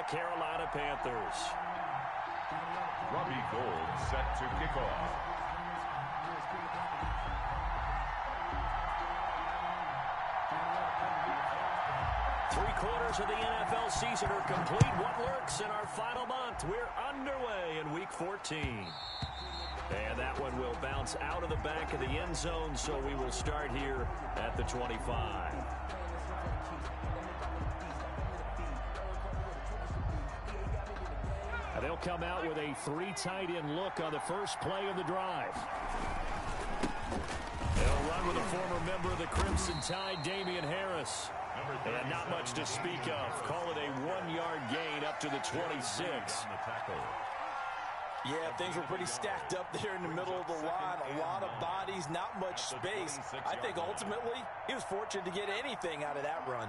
the Carolina Panthers. Robbie Gould set to kick off. Three-quarters of the NFL season are complete. What lurks in our final month? We're underway in Week 14. And that one will bounce out of the back of the end zone, so we will start here at the 25. They'll come out with a three tight end look on the first play of the drive. They'll run with a former member of the Crimson Tide, Damian Harris. And not much to speak of. Call it a 1-yard gain up to the 26. Yeah, things were pretty stacked up there in the middle of the line. A lot of bodies, not much space. I think ultimately he was fortunate to get anything out of that run.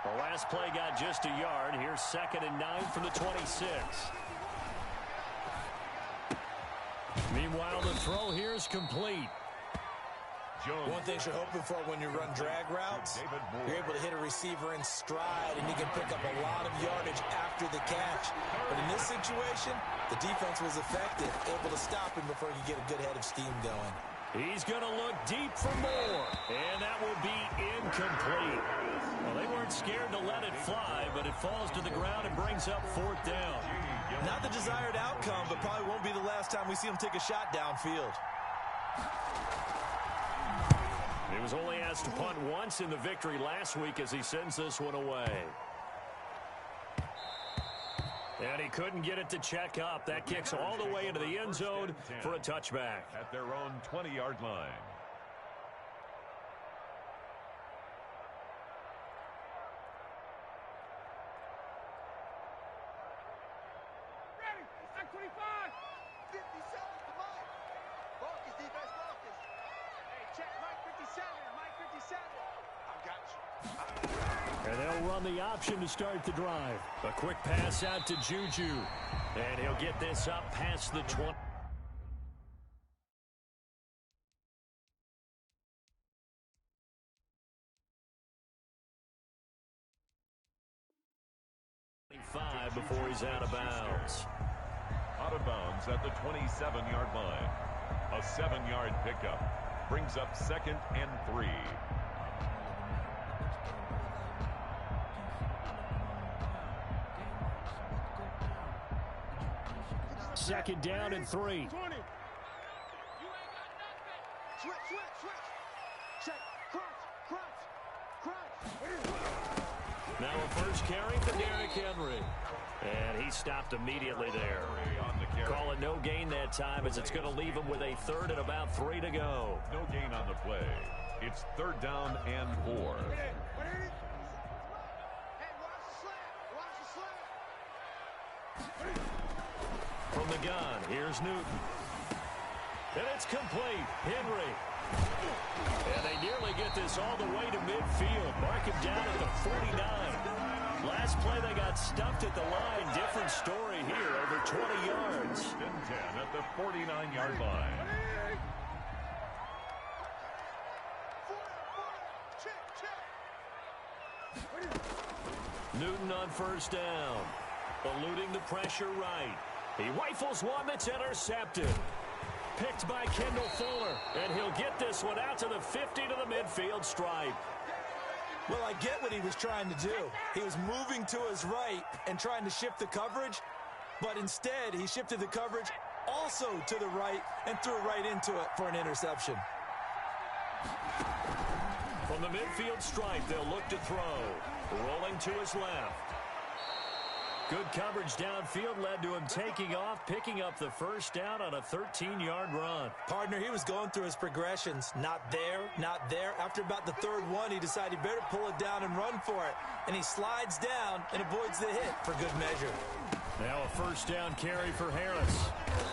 The last play got just a yard. Here's 2nd and 9 from the 26. Meanwhile, the throw here is complete. One thing you're hoping for when you run drag routes, you're able to hit a receiver in stride, and you can pick up a lot of yardage after the catch. But in this situation, the defense was effective, able to stop him before you get a good head of steam going. He's going to look deep for more, and that will be incomplete. Well, they weren't scared to let it fly, but it falls to the ground and brings up 4th down. Not the desired outcome, but probably won't be the last time we see him take a shot downfield. He was only asked to punt once in the victory last week as he sends this one away. And he couldn't get it to check up. That kicks all the way into the end zone for a touchback. At their own 20-yard line. And they'll run the option to start the drive. A quick pass out to Juju. And he'll get this up past the 20. Before he's out of bounds. Out of bounds at the 27-yard line. A 7-yard pickup. Brings up 2nd and 3. Second down and 3. Now a first carry for Derrick Henry. And he stopped immediately there. Call it no gain that time as it's going to leave him with a 3rd and about 3 to go. No gain on the play. It's 3rd down and 4. From the gun, here's Newton. And it's complete. Henry. And they nearly get this all the way to midfield. Mark him down at the 49. Last play they got stuffed at the line. Different story here, over 20 yards. 10 at the 49-yard line. Newton on first down. Eluding the pressure right. He rifles one that's intercepted. Picked by Kendall Fuller. And he'll get this one out to the 50 to the midfield stripe. Well, I get what he was trying to do. He was moving to his right and trying to shift the coverage, but instead he shifted the coverage also to the right and threw right into it for an interception. From the midfield stripe, they'll look to throw. Rolling to his left. Good coverage downfield led to him taking off, picking up the first down on a 13-yard run. Partner, he was going through his progressions. Not there, not there. After about the 3rd one, he decided he better pull it down and run for it. And he slides down and avoids the hit for good measure. Now a first down carry for Harris.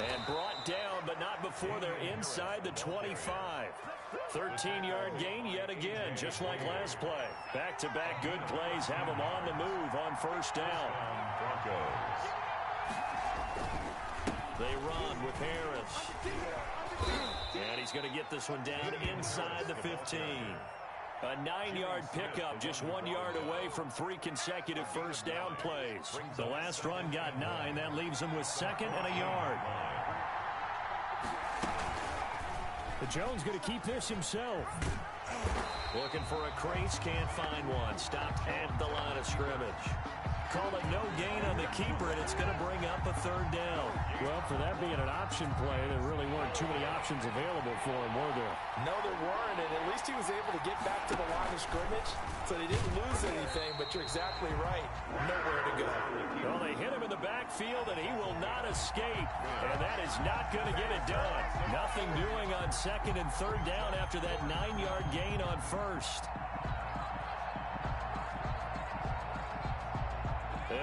And brought down, but not before they're inside the 25. 13-yard gain yet again, just like last play. Back-to-back good plays have them on the move on first down. Broncos. They run with Harris. And he's going to get this one down inside the 15. A 9-yard pickup, just 1 yard away from 3 consecutive first down plays. The last run got 9. That leaves him with 2nd and a yard. But Jones going to keep this himself. Looking for a crease, can't find one. Stopped at the line of scrimmage. Call it no gain on the keeper, and it's going to bring up a 3rd down. Well, for that being an option play, there really weren't too many options available for him, were there? No, there weren't, and at least he was able to get back to the line of scrimmage, so they didn't lose anything, but you're exactly right. Nowhere to go. Well, they hit him in the backfield, and he will not escape, and that is not going to get it done. Nothing doing on 2nd and 3rd down after that 9-yard gain on 1st.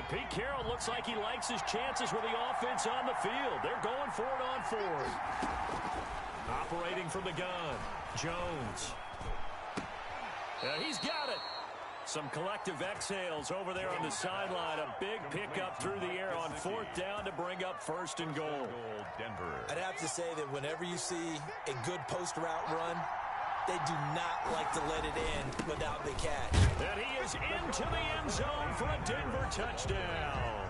Pete Carroll looks like he likes his chances with the offense on the field. They're going for it on 4th. Operating from the gun, Jones. He's got it. Some collective exhales over there on the sideline. A big pickup through the air on 4th down to bring up 1st and goal. Denver. I'd have to say that whenever you see a good post route run, they do not like to let it in without the catch. And he is into the end zone for a Denver touchdown.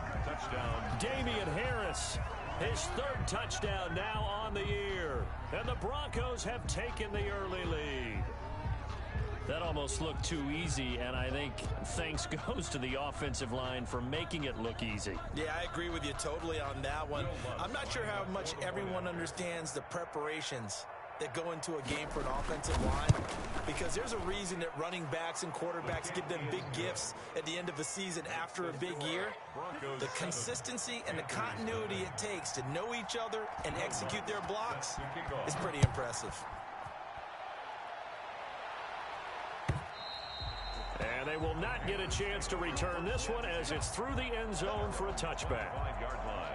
Damian Harris, his 3rd touchdown now on the year. And the Broncos have taken the early lead. That almost looked too easy, and I think thanks goes to the offensive line for making it look easy. Yeah, I agree with you totally on that one. I'm not sure how much everyone understands the preparations that go into a game for an offensive line, because there's a reason that running backs and quarterbacks give them big gifts at the end of the season after a big year. The consistency and the continuity it takes to know each other and execute their blocks is pretty impressive. And they will not get a chance to return this one as it's through the end zone for a touchback. 5-yard line.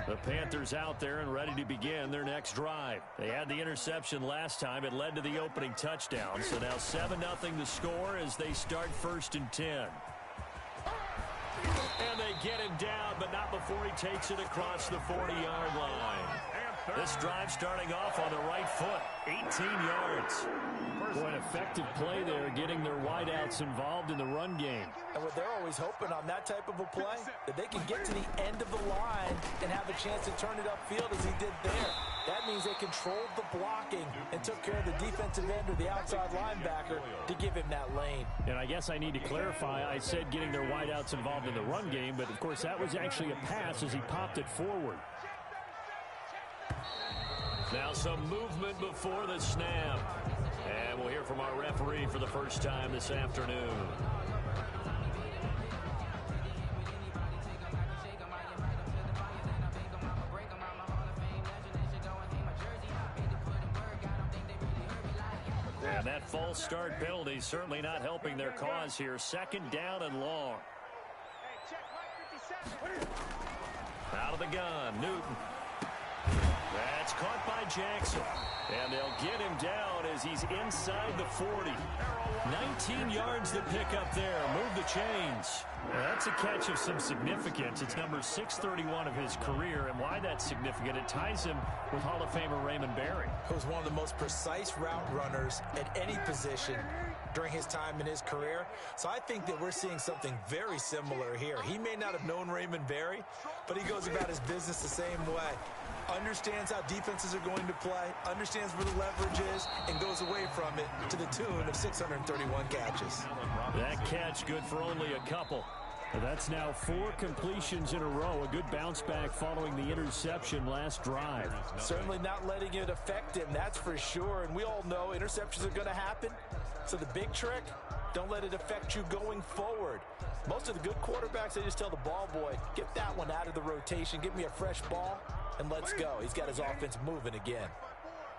The Panthers out there and ready to begin their next drive. They had the interception last time. It led to the opening touchdown. So now 7-0 the score as they start 1st and 10. And they get him down, but not before he takes it across the 40-yard line. This drive starting off on the right foot, 18 yards. Boy, an effective play there, getting their wideouts involved in the run game. And what they're always hoping on that type of a play, that they can get to the end of the line and have a chance to turn it upfield as he did there. That means they controlled the blocking and took care of the defensive end or the outside linebacker to give him that lane. And I guess I need to clarify, I said getting their wideouts involved in the run game, but of course that was actually a pass as he popped it forward. Now some movement before the snap. And we'll hear from our referee for the first time this afternoon. And that false start penalty certainly not helping their cause here. 2nd down and long. Out of the gun, Newton. That's caught by Jackson. And they'll get him down as he's inside the 40. 19 yards to pick up there. Move the chains. Well, that's a catch of some significance. It's number 631 of his career. And why that's significant, it ties him with Hall of Famer Raymond Berry, who was one of the most precise route runners at any position during his time in his career. So I think that we're seeing something very similar here. He may not have known Raymond Berry, but he goes about his business the same way. Understands how defenses are going to play, understands where the leverage is, and goes away from it to the tune of 631 catches. That catch good for only a couple. That's now 4 completions in a row. A good bounce back following the interception last drive. Certainly not letting it affect him, that's for sure. And we all know interceptions are going to happen. So the big trick, don't let it affect you going forward. Most of the good quarterbacks, they just tell the ball boy, get that one out of the rotation, give me a fresh ball, and let's go. He's got his offense moving again.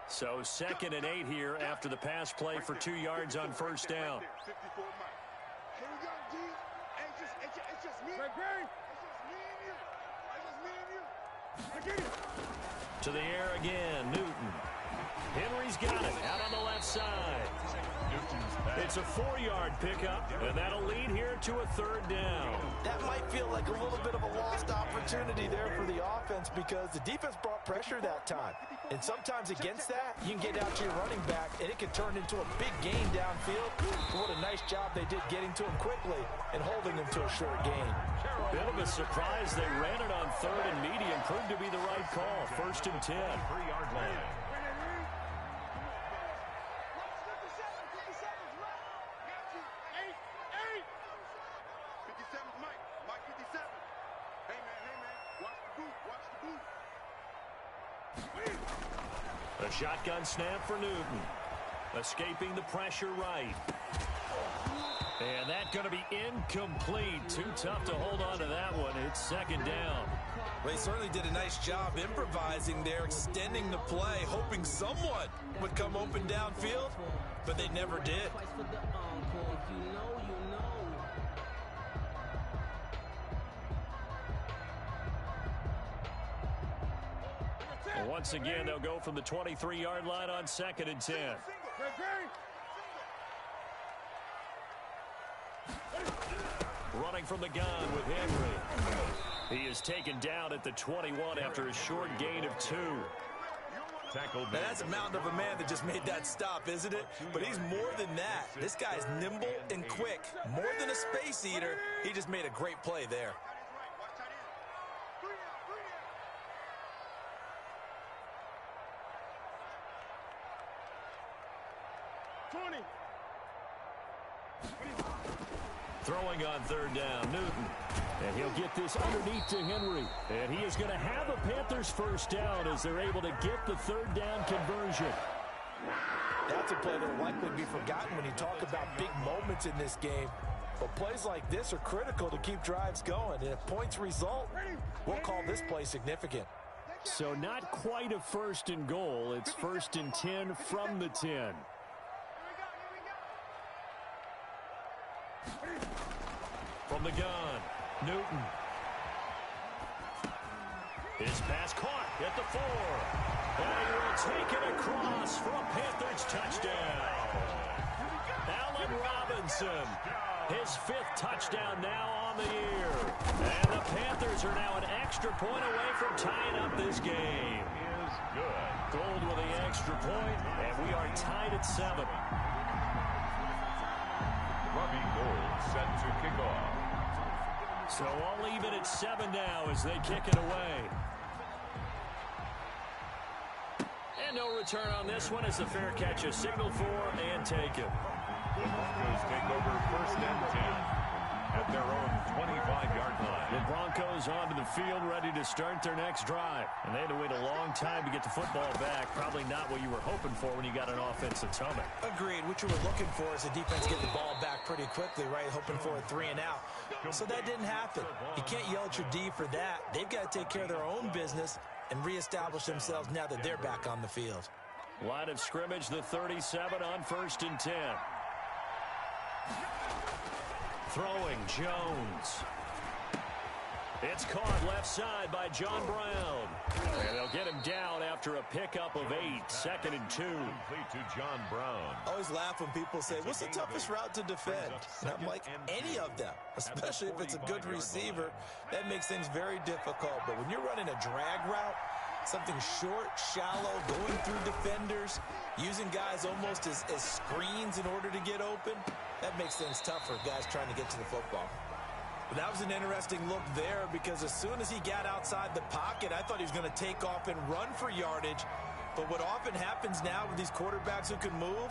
So 2nd and 8 here after the pass play for 2 yards on first down. Here we go, D. It's just me. It's just me and you. It's just me and you. I get it. To the air again, Newton. Henry's got it out on the left side. It's a 4-yard pickup, and that'll lead here to a 3rd down. That might feel like a little bit of a lost opportunity there for the offense because the defense brought pressure that time. And sometimes against that, you can get out to your running back, and it can turn into a big gain downfield. What a nice job they did getting to him quickly and holding him to a short gain. Bit of a surprise. They ran it on 3rd and medium. Proved to be the right call. 1st and 10. 3-yard line. A shotgun snap for Newton. Escaping the pressure right. And that's going to be incomplete. Too tough to hold on to that one. It's 2nd down. Well, he certainly did a nice job improvising there, extending the play, hoping someone would come open downfield, but they never did. And once again, they'll go from the 23-yard line on 2nd and 10. Running from the gun with Henry. He is taken down at the 21 after a short gain of 2. Now that's a mountain of a man that just made that stop, isn't it? But he's more than that. This guy's nimble and quick. More than a space eater, he just made a great play there. Throwing on 3rd down, Newton. And he'll get this underneath to Henry. And he is going to have a Panthers 1st down as they're able to get the 3rd down conversion. That's a play that will likely be forgotten when you talk about big moments in this game. But plays like this are critical to keep drives going. And if points result, we'll call this play significant. So not quite a 1st and goal. It's 1st and 10 from the 10. From the gun, Newton. His pass caught at the 4. And he will take it across for a Panthers touchdown. Allen Robinson, his 5th touchdown now on the year. And the Panthers are now an extra point away from tying up this game. Is good. Gold with the extra point, and we are tied at 7. Robbie Gould set to kick off. So all even at 7 now as they kick it away. And no return on this one as the fair catch is signaled for and taken. The Broncos take over 1st and 10 at their own 25-yard line. The Broncos onto the field ready to start their next drive. And they had to wait a long time to get the football back. Probably not what you were hoping for when you got an offensive tumble. Agreed. What you were looking for is the defense get the ball back pretty quickly, right? Hoping for a 3 and out. So that didn't happen. You can't yell at your D for that. They've got to take care of their own business and reestablish themselves now that they're back on the field. Line of scrimmage, the 37 on 1st and 10. Throwing, Jones. It's caught left side by John Brown. And they'll get him down after a pickup of 8. 2nd and 2. Complete to John Brown. I always laugh when people say, what's the toughest route to defend? And I'm like, any of them, especially if it's a good receiver. That makes things very difficult. But when you're running a drag route, something short, shallow, going through defenders, using guys almost as screens in order to get open, that makes things tough for guys trying to get to the football. But that was an interesting look there because as soon as he got outside the pocket, I thought he was going to take off and run for yardage. But what often happens now with these quarterbacks who can move,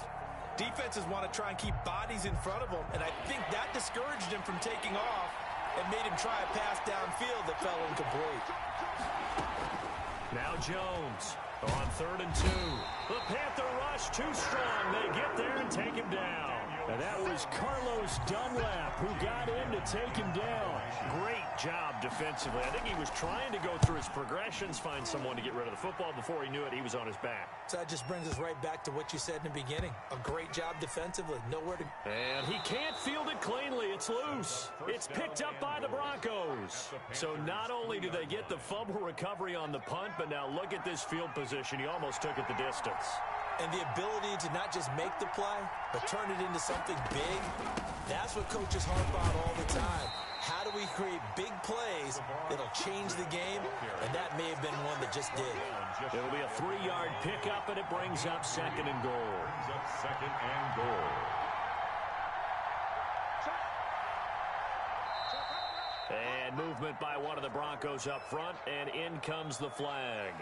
defenses want to try and keep bodies in front of them, and I think that discouraged him from taking off and made him try a pass downfield that fell incomplete. Now Jones on 3rd and 2. The Panther rush too strong. They get there and take him down. And that was Carlos Dunlap who got in to take him down. Great job defensively. I think he was trying to go through his progressions, find someone to get rid of the football. Before he knew it, he was on his back. So that just brings us right back to what you said in the beginning. A great job defensively. Nowhere to... And he can't field it cleanly. It's loose. It's picked up by the Broncos. So not only do they get the fumble recovery on the punt, but now look at this field position. He almost took it the distance. And the ability to not just make the play, but turn it into something big, that's what coaches harp on all the time. How do we create big plays that'll change the game? And that may have been one that just did. It'll be a 3-yard pickup, and it brings up 2nd and goal. Second and goal. And movement by one of the Broncos up front, and in comes the flag.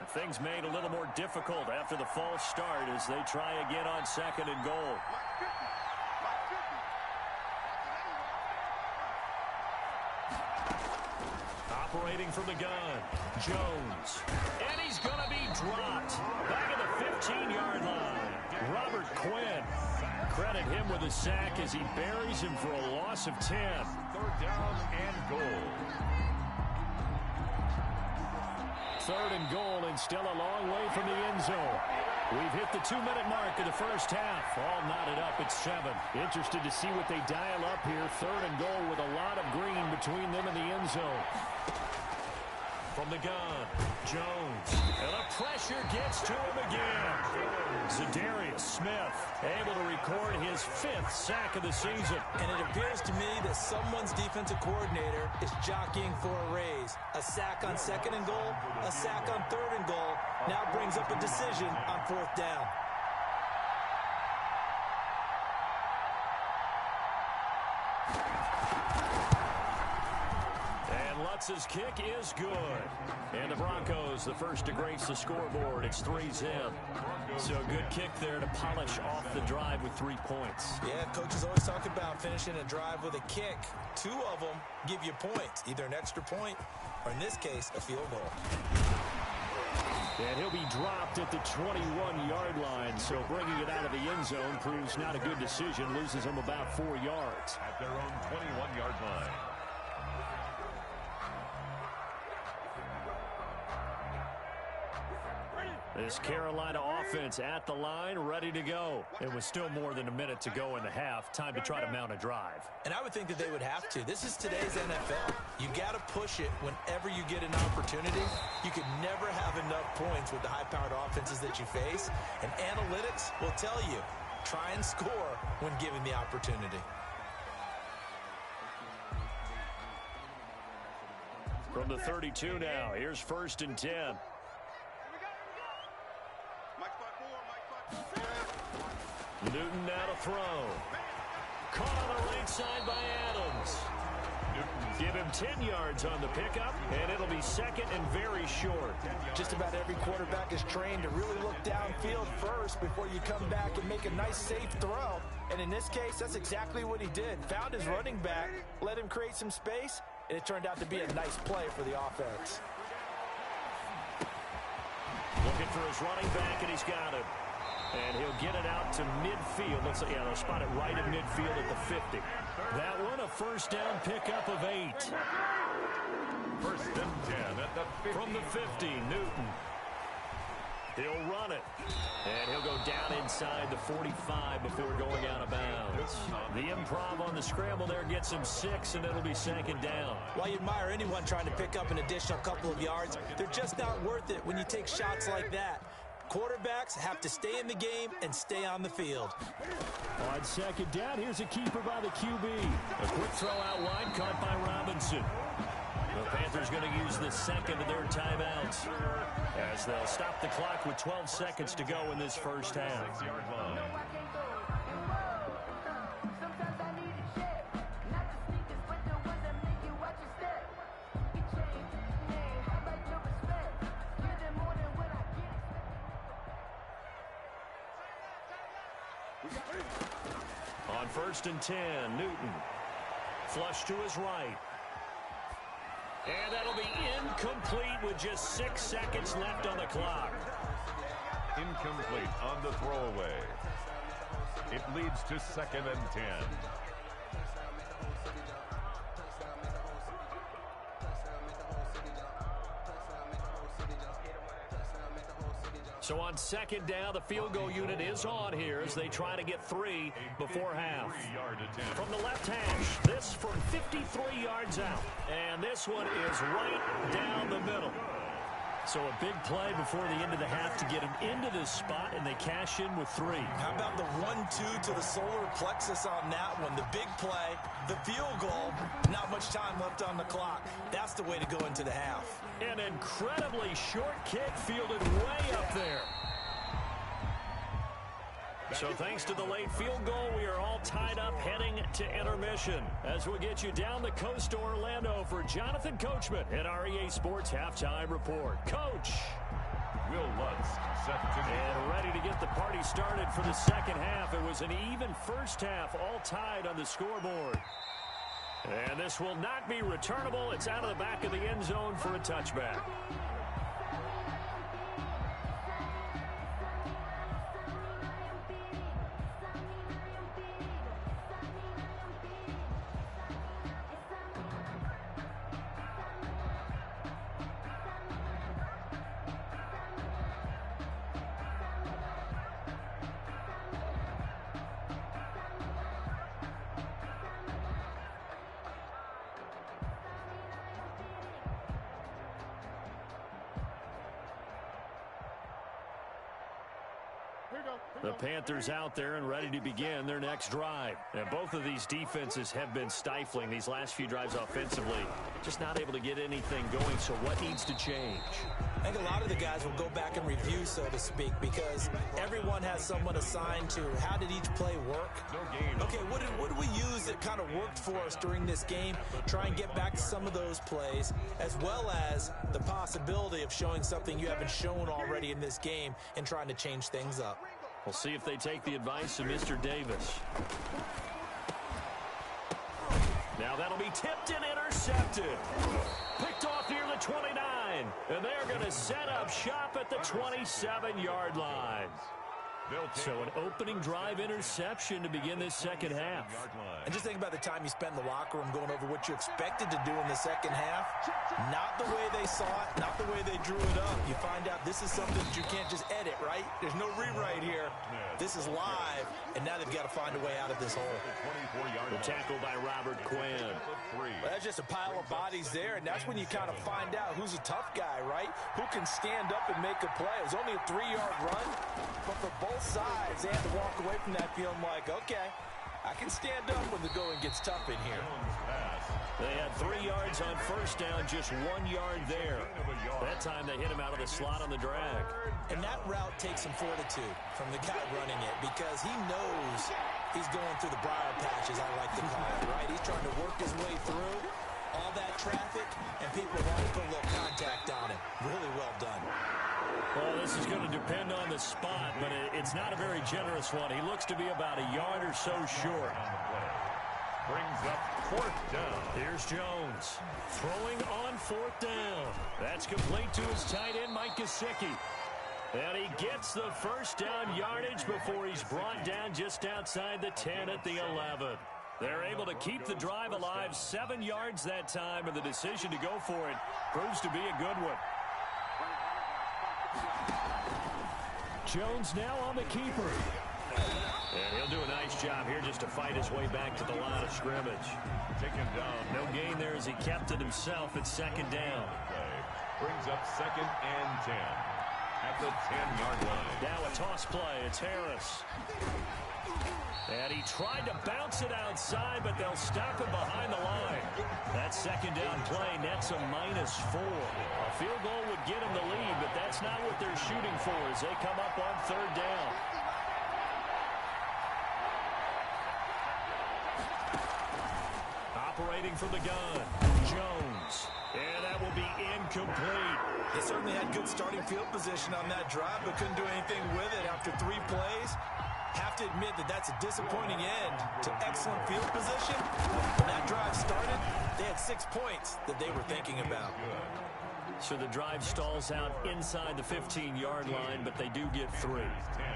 Things made a little more difficult after the false start as they try again on 2nd and goal. Operating from the gun, Jones. And he's going to be dropped back at the 15-yard line. Robert Quinn. Credit him with a sack as he buries him for a loss of 10. 3rd down and goal. 3rd and goal, and still a long way from the end zone. We've hit the 2-minute mark of the first half. All knotted up at 7. Interested to see what they dial up here. 3rd and goal with a lot of green between them and the end zone. From the gun, Jones. And the pressure gets to him again. Za'Darius Smith able to record his 5th sack of the season. And it appears to me that someone's defensive coordinator is jockeying for a raise. A sack on 2nd and goal, a sack on 3rd and goal. Now brings up a decision on 4th down. Lutz's kick is good. And the Broncos, the first to grace the scoreboard. It's 3-zip. So a good kick there to polish off the drive with 3 points. Yeah, coaches always talk about finishing a drive with a kick. 2 of them give you points, either an extra point or, in this case, a field goal. And he'll be dropped at the 21-yard line, so bringing it out of the end zone proves not a good decision. Loses him about 4 yards. At their own 21-yard line. This Carolina offense at the line, ready to go. It was still more than a minute to go in the half. Time to try to mount a drive. And I would think that they would have to. This is today's NFL. You got to push it whenever you get an opportunity. You could never have enough points with the high-powered offenses that you face. And analytics will tell you, try and score when given the opportunity. From the 32 now, here's 1st and 10. Newton now to throw. Caught on the right side by Adams. Give him 10 yards on the pickup, and it'll be 2nd and very short. Just about every quarterback is trained to really look downfield first before you come back and make a nice, safe throw. And in this case, that's exactly what he did. Found his running back, let him create some space, and it turned out to be a nice play for the offense. Looking for his running back, and he's got it. And he'll get it out to midfield. Looks like, yeah, they'll spot it right at midfield at the 50. That one, a 1st down pickup of 8. 1st and 10 at the 50. From the 50, Newton. He'll run it. And he'll go down inside the 45 before going out of bounds. The improv on the scramble there gets him 6, and it'll be 2nd down. While you admire anyone trying to pick up an additional couple of yards, they're just not worth it when you take shots like that. Quarterbacks have to stay in the game and stay on the field. On 2nd down, here's a keeper by the QB. A quick throw out wide, caught by Robinson. The Panthers going to use the 2nd of their timeouts as they'll stop the clock with 12 seconds to go in this first half. 6-yard line. On 1st and 10, Newton. Flush to his right. And that'll be incomplete with just 6 seconds left on the clock. Incomplete on the throwaway. It leads to 2nd and 10. So on 2nd down, the field goal unit is on here as they try to get 3 before half. From the left hash, this from 53 yards out. And this one is right down the middle. So a big play before the end of the half to get them into this spot, and they cash in with 3. How about the 1-2 to the solar plexus on that one? The big play, the field goal, not much time left on the clock. That's the way to go into the half. An incredibly short kick fielded way up there. So thanks to the late field goal, we are all tied up heading to intermission. As we'll get you down the coast to Orlando for Jonathan Coachman at our EA Sports Halftime Report. Coach. Will Lutz set to and ready to get the party started for the second half. It was an even first half, all tied on the scoreboard. And this will not be returnable. It's out of the back of the end zone for a touchback. The Panthers out there and ready to begin their next drive. And both of these defenses have been stifling these last few drives offensively. Just not able to get anything going, so what needs to change? I think a lot of the guys will go back and review, so to speak, because everyone has someone assigned to how did each play work. Okay, what did we use that kind of worked for us during this game? Try and get back to some of those plays, as well as the possibility of showing something you haven't shown already in this game and trying to change things up. We'll see if they take the advice of Mr. Davis. Now that'll be tipped and intercepted. Picked off near the 29. And they're going to set up shop at the 27-yard line. So an opening drive interception to begin this second half. And just think about the time you spent in the locker room going over what you expected to do in the second half. Not the way they saw it, not the way they drew it up. You find out this is something that you can't just edit, right? There's no rewrite here. This is live, and now they've got to find a way out of this hole. The tackle by Robert Quinn. Well, that's just a pile of bodies there, and that's when you kind of find out who's a tough guy, right? Who can stand up and make a play. It was only a 3-yard run, but for both sides, they had to walk away from that feeling like, okay, I can stand up when the going gets tough in here. They had 3 yards on first down, just 1 yard there. That time they hit him out of the slot on the drag. And that route takes some fortitude from the guy running it because he knows he's going through the briar patches, I like to call it, right? He's trying to work his way through all that traffic, and people want to put a little contact on him. Really well done. Well, this is going to depend on the spot, but it's not a very generous one. He looks to be about a yard or so short. Brings up 4th down. Here's Jones throwing on 4th down. That's complete to his tight end, Mike Gesicki. And he gets the first down yardage before he's brought down just outside the 10 at the 11. They're able to keep the drive alive, 7 yards that time, and the decision to go for it proves to be a good one. Jones now on the keeper. And he'll do a nice job here just to fight his way back to the line of scrimmage. Taken down. No gain there as he kept it himself at 2nd down. Brings up 2nd and 10 at the 10-yard line. Now a toss play. It's Harris. And he tried to bounce it outside, but they'll stop him behind the line. That 2nd down play nets a -4. A field goal would get him the lead, but that's not what they're shooting for as they come up on 3rd down. Operating from the gun, Jones. And that will be incomplete. They certainly had good starting field position on that drive, but couldn't do anything with it after 3 plays. Have to admit that that's a disappointing end to excellent field position. When that drive started, they had 6 points that they were thinking about. So the drive stalls out inside the 15-yard line, but they do get 3.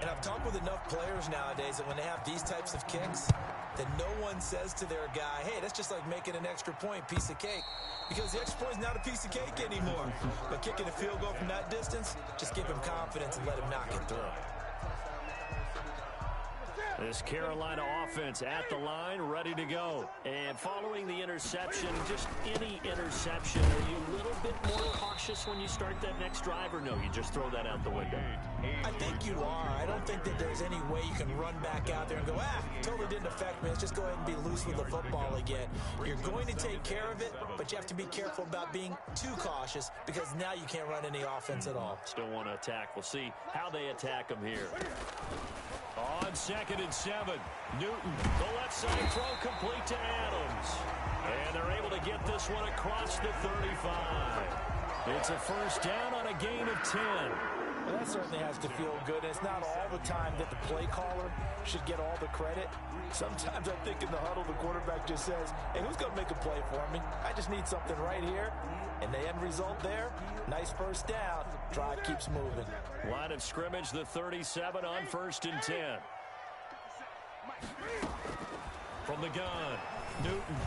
And I've talked with enough players nowadays that when they have these types of kicks, that no one says to their guy, hey, that's just like making an extra point, piece of cake. Because the extra point is not a piece of cake anymore. But kicking a field goal from that distance, just give him confidence and let him knock it through. This Carolina offense at the line, ready to go. And following the interception, just any interception, are you a little bit more cautious when you start that next drive, or no, you just throw that out the window? I think you are. I don't think that there's any way you can run back out there and go, totally didn't affect me. Let's just go ahead and be loose with the football again. You're going to take care of it, but you have to be careful about being too cautious because now you can't run any offense at all. Still want to attack. We'll see how they attack them here. On 2nd and 7, Newton, the left side throw complete to Adams. And they're able to get this one across the 35. It's a first down on a gain of 10. Well, that certainly has to feel good. And it's not all the time that the play caller should get all the credit. Sometimes I think in the huddle, the quarterback just says, hey, who's going to make a play for me? I just need something right here. And the end result there, nice first down. Drive keeps moving. Line of scrimmage, the 37 on 1st and 10. From the gun, Newton.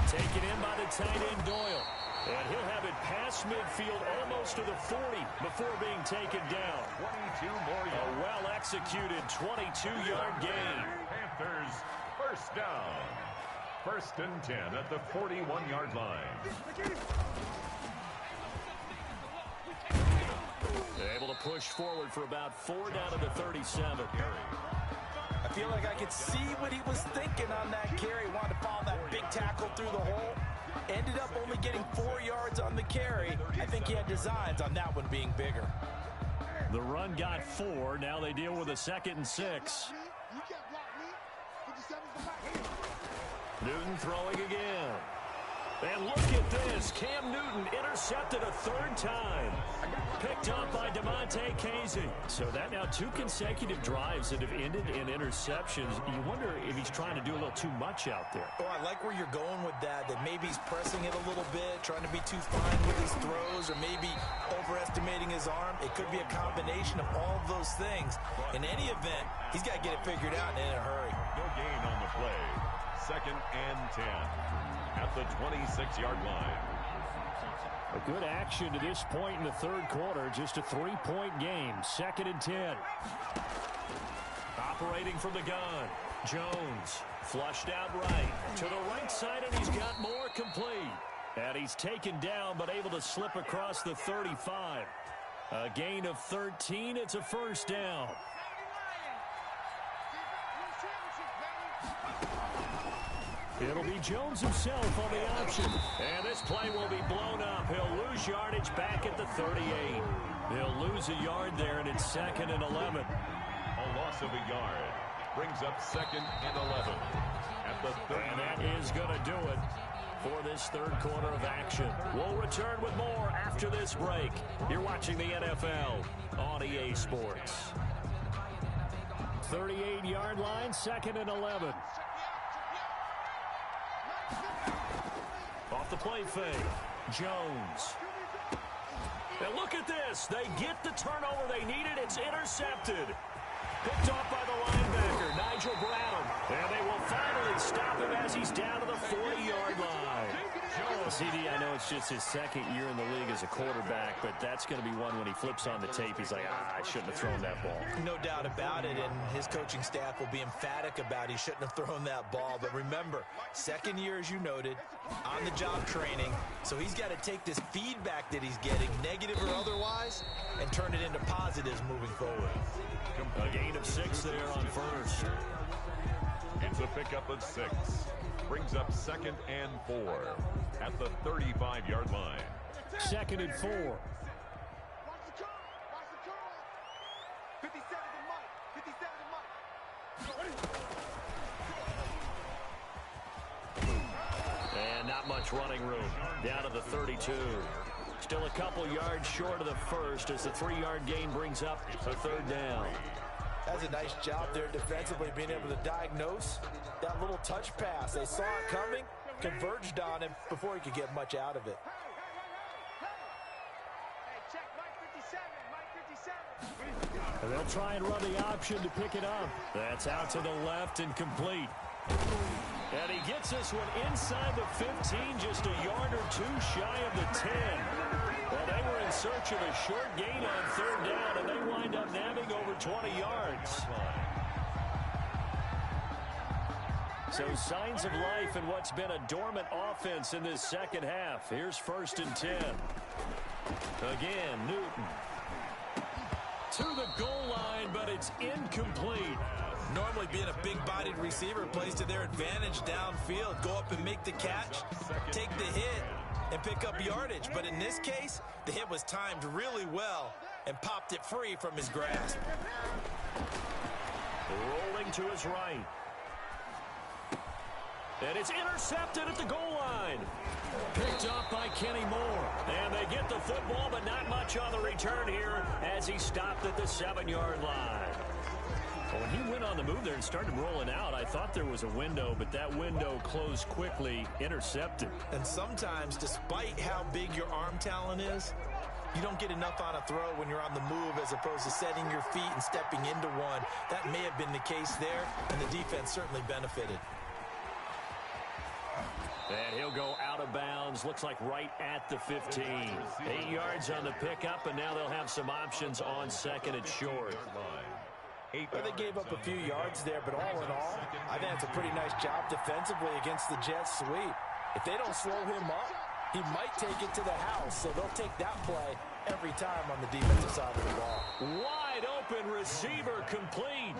Taken in by the tight end, Doyle. And he'll have it past midfield almost to the 40 before being taken down. 22 more yards. A well-executed 22-yard gain. Panthers first down. 1st and 10 at the 41-yard line. They're able to push forward for about 4 down to the 37. I feel like I could see what he was thinking on that carry. Wanted to follow that big tackle through the hole. Ended up only getting 4 yards on the carry. I think he had designs on that one being bigger. The run got 4. Now they deal with a 2nd and 6. Newton throwing again. And look at this. Cam Newton intercepted a 3rd time. Picked up by DeMonte Casey. So that now 2 consecutive drives that have ended in interceptions. You wonder if he's trying to do a little too much out there. Oh, I like where you're going with that maybe he's pressing it a little bit, trying to be too fine with his throws, or maybe overestimating his arm. It could be a combination of all of those things. In any event, he's got to get it figured out and in a hurry. No gain on the play. 2nd and 10 at the 26-yard line. A good action to this point in the 3rd quarter. Just a 3-point game. 2nd and 10. Operating from the gun. Jones flushed out right to the right side, and he's got more complete. And he's taken down, but able to slip across the 35. A gain of 13. It's a first down. It'll be Jones himself on the option. And this play will be blown up. He'll lose yardage back at the 38. He'll lose a yard there, and it's 2nd and 11. A loss of a yard brings up 2nd and 11 at the 30. And that is going to do it for this 3rd quarter of action. We'll return with more after this break. You're watching the NFL on EA Sports. 38-yard line, 2nd and 11. Off the play fake, Jones. And look at this. They get the turnover they needed. It's intercepted. Picked off by the linebacker, Nigel Bradham. And they will finally stop him as he's down to the 40-yard line. CD, I know it's just his 2nd year in the league as a quarterback, but that's going to be one when he flips on the tape, he's like, I shouldn't have thrown that ball. No doubt about it, and his coaching staff will be emphatic about he shouldn't have thrown that ball. But remember, 2nd year, as you noted, on-the-job training, so he's got to take this feedback that he's getting, negative or otherwise, and turn it into positives moving forward. A gain of 6 there on 1st. It's a pickup of 6. Brings up 2nd and 4 at the 35-yard line. 2nd and 4. Watch the curl. Watch the curl. 57 to Mike. 57 to Mike. And not much running room. Down to the 32. Still a couple yards short of the 1st as the 3-yard gain brings up a 3rd down. That's a nice job there defensively, being able to diagnose that little touch pass. They saw it coming, converged on him before he could get much out of it. And they'll try and run the option to pick it up. That's out to the left and complete. And he gets this one inside the 15, just a yard or two shy of the 10. Well, they were in search of a short gain on third down, and they wind up nabbing over 20 yards. So signs of life in what's been a dormant offense in this second half. Here's 1st and 10. Again, Newton. To the goal line, but it's incomplete. Normally being a big-bodied receiver plays to their advantage downfield. Go up and make the catch, take the hit, and pick up yardage. But in this case, the hit was timed really well and popped it free from his grasp. Rolling to his right. And it's intercepted at the goal line. Picked up by Kenny Moore. And they get the football, but not much on the return here as he stopped at the 7-yard line. Well, when he went on the move there and started rolling out, I thought there was a window, but that window closed quickly, intercepted. And sometimes, despite how big your arm talent is, you don't get enough on a throw when you're on the move as opposed to setting your feet and stepping into one. That may have been the case there, and the defense certainly benefited. And he'll go out of bounds, looks like right at the 15. 8 yards on the pickup, and now they'll have some options on second and short. Well, they gave up a few yards there, but all in all, I think it's a pretty nice job defensively against the Jets sweep. If they don't slow him up, he might take it to the house, so they'll take that play every time on the defensive side of the ball. Wide open receiver complete.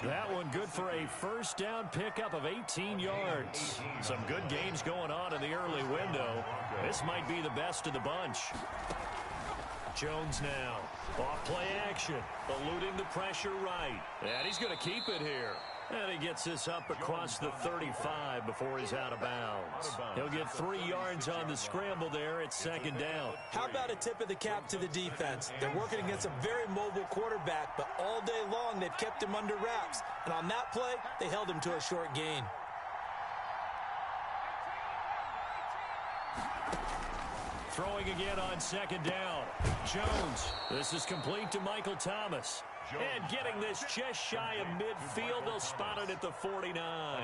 That one good for a first down pickup of 18 yards. Some good games going on in the early window. This might be the best of the bunch. Jones now. Off play action. Eluding the pressure right. And he's going to keep it here. And he gets this up across the 35 before he's out of bounds. He'll get 3 yards on the scramble there at second down. How about a tip of the cap to the defense? They're working against a very mobile quarterback, but all day long they've kept him under wraps. And on that play, they held him to a short gain. Throwing again on second down. Jones. This is complete to Michael Thomas. And getting this just shy of midfield, they'll spot it at the 49.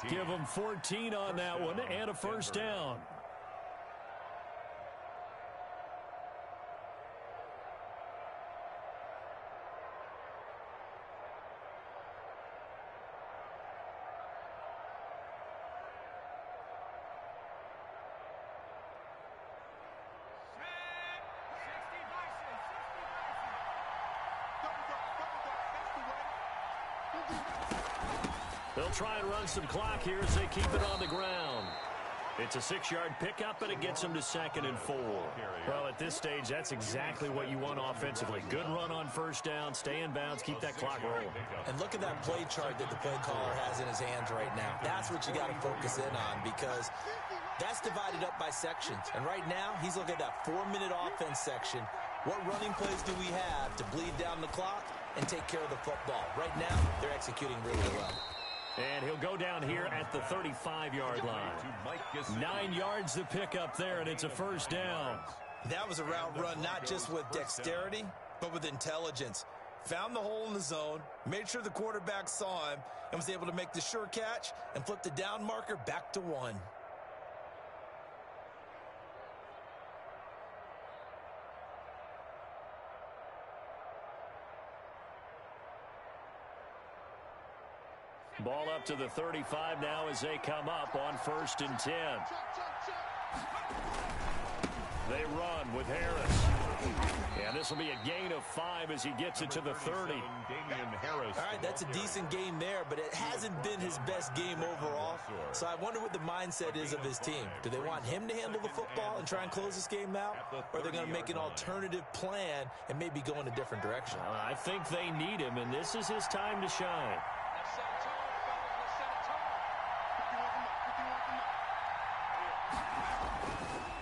Give them 14 on that one and a first down. They'll try and run some clock here as they keep it on the ground. It's a 6-yard pickup, and it gets them to second and 4. Well, at this stage, that's exactly what you want offensively. Good run on first down, stay in bounds, keep that clock rolling. And look at that play chart that the play caller has in his hands right now. That's what you got to focus in on, because that's divided up by sections. And right now, he's looking at that 4-minute offense section. What running plays do we have to bleed down the clock and take care of the football? Right now, they're executing really well. And he'll go down here at the 35-yard line. 9 yards to pick up there, and it's a first down. That was a route run not just with dexterity, but with intelligence. Found the hole in the zone, made sure the quarterback saw him, and was able to make the sure catch and flip the down marker back to 1. Ball up to the 35 now as they come up on 1st and 10. They run with Harris. And this will be a gain of 5 as he gets it to the 30. All right, that's a decent game there, but it hasn't been his best game overall. So I wonder what the mindset is of his team. Do they want him to handle the football and try and close this game out? Or are they going to make an alternative plan and maybe go in a different direction? I think they need him, and this is his time to shine.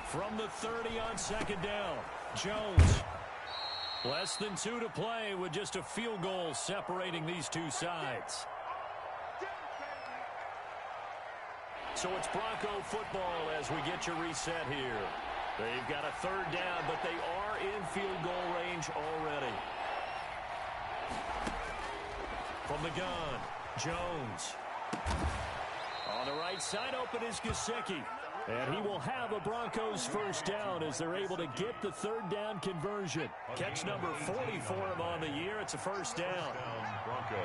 From the 30 on second down, Jones. Less than 2 to play with just a field goal separating these two sides. So it's Bronco football as we get your reset here. They've got a third down, but they are in field goal range already. From the gun, Jones. On the right side, open is Gesicki. And he will have a Broncos first down as they're able to get the third down conversion. Catch number 40 for him on the year. It's a first down. Broncos.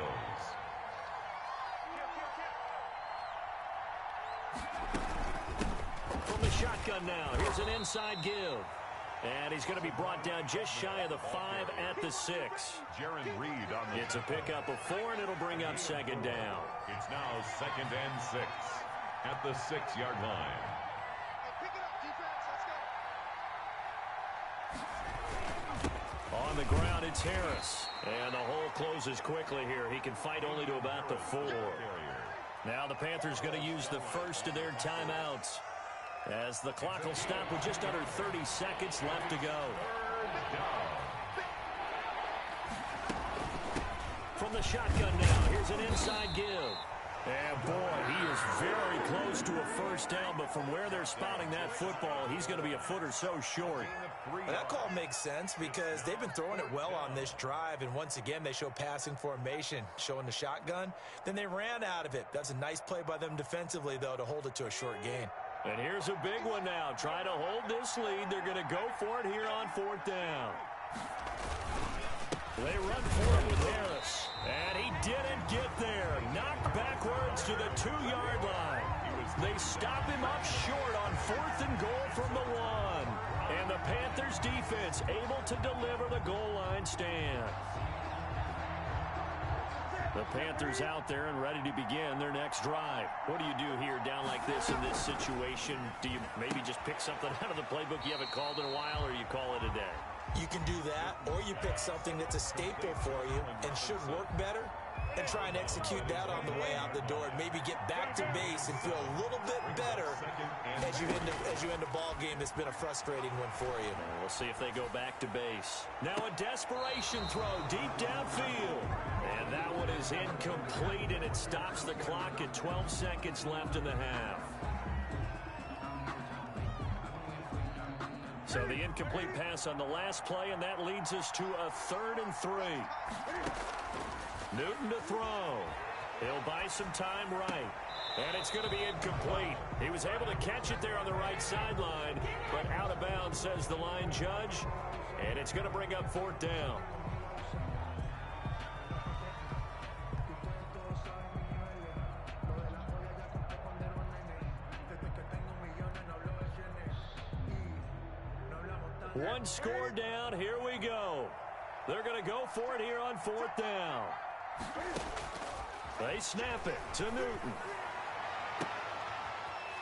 From the shotgun now, here's an inside give. And he's going to be brought down just shy of the 5 at the 6. Jaron Reed on the It's a pickup of 4, and it'll bring up second down. It's now 2nd and 6 at the 6-yard line. Pick it up, defense. Let's go. On the ground, it's Harris. And the hole closes quickly here. He can fight only to about the 4. Now the Panthers going to use the first of their timeouts, as the clock will stop with just under 30 seconds left to go. From the shotgun now, here's an inside give. And boy, he is very close to a first down, but from where they're spotting that football, he's going to be a foot or so short. Well, that call makes sense because they've been throwing it well on this drive, and once again they show passing formation, showing the shotgun. Then they ran out of it. That's a nice play by them defensively, though, to hold it to a short gain. And here's a big one now. Trying to hold this lead. They're going to go for it here on 4th down. They run for it with Harris. And he didn't get there. Knocked backwards to the 2-yard line. They stop him up short on 4th and goal from the 1. And the Panthers defense able to deliver the goal line stand. The Panthers out there and ready to begin their next drive. What do you do here down like this in this situation? Do you maybe just pick something out of the playbook you haven't called in a while, or you call it a day? You can do that, or you pick something that's a staple for you and should work better, and try and execute that on the way out the door, and maybe get back to base and feel a little bit better as you end a ball game that's been a frustrating one for you. We'll see if they go back to base. Now a desperation throw deep downfield. And that one is incomplete, and it stops the clock at 12 seconds left in the half. So the incomplete pass on the last play, and that leads us to a 3rd and 3. Newton to throw. He'll buy some time right. And it's going to be incomplete. He was able to catch it there on the right sideline, but out of bounds, says the line judge. And it's going to bring up 4th down. One score down. Here we go. They're going to go for it here on 4th down. They snap it to Newton.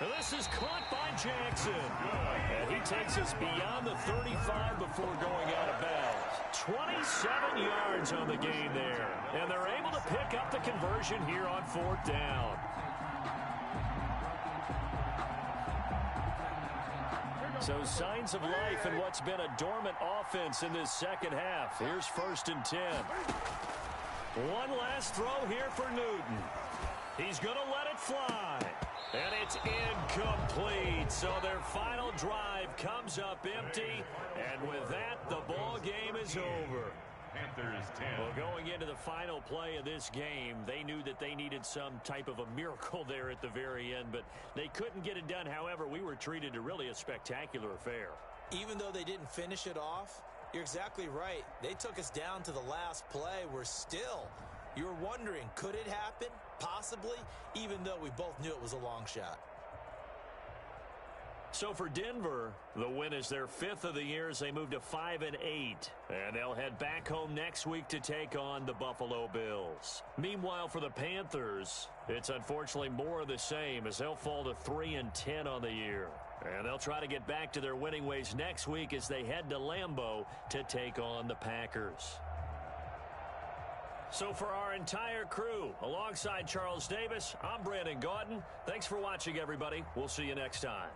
And this is caught by Jackson. And he takes us beyond the 35 before going out of bounds. 27 yards on the gain there. And they're able to pick up the conversion here on 4th down. So signs of life in what's been a dormant offense in this second half. Here's 1st and 10. One last throw here for Newton. He's going to let it fly. And it's incomplete. So their final drive comes up empty. And with that, the ball game is over. Panthers 10. Well, going into the final play of this game, they knew that they needed some type of a miracle there at the very end, but they couldn't get it done. However, we were treated to really a spectacular affair. Even though they didn't finish it off, you're exactly right. They took us down to the last play. You were wondering, could it happen? Possibly, even though we both knew it was a long shot. So for Denver, the win is their 5th of the year as they move to 5-8. And they'll head back home next week to take on the Buffalo Bills. Meanwhile, for the Panthers, it's unfortunately more of the same as they'll fall to 3-10 on the year. And they'll try to get back to their winning ways next week as they head to Lambeau to take on the Packers. So for our entire crew, alongside Charles Davis, I'm Brandon Gaudin. Thanks for watching, everybody. We'll see you next time.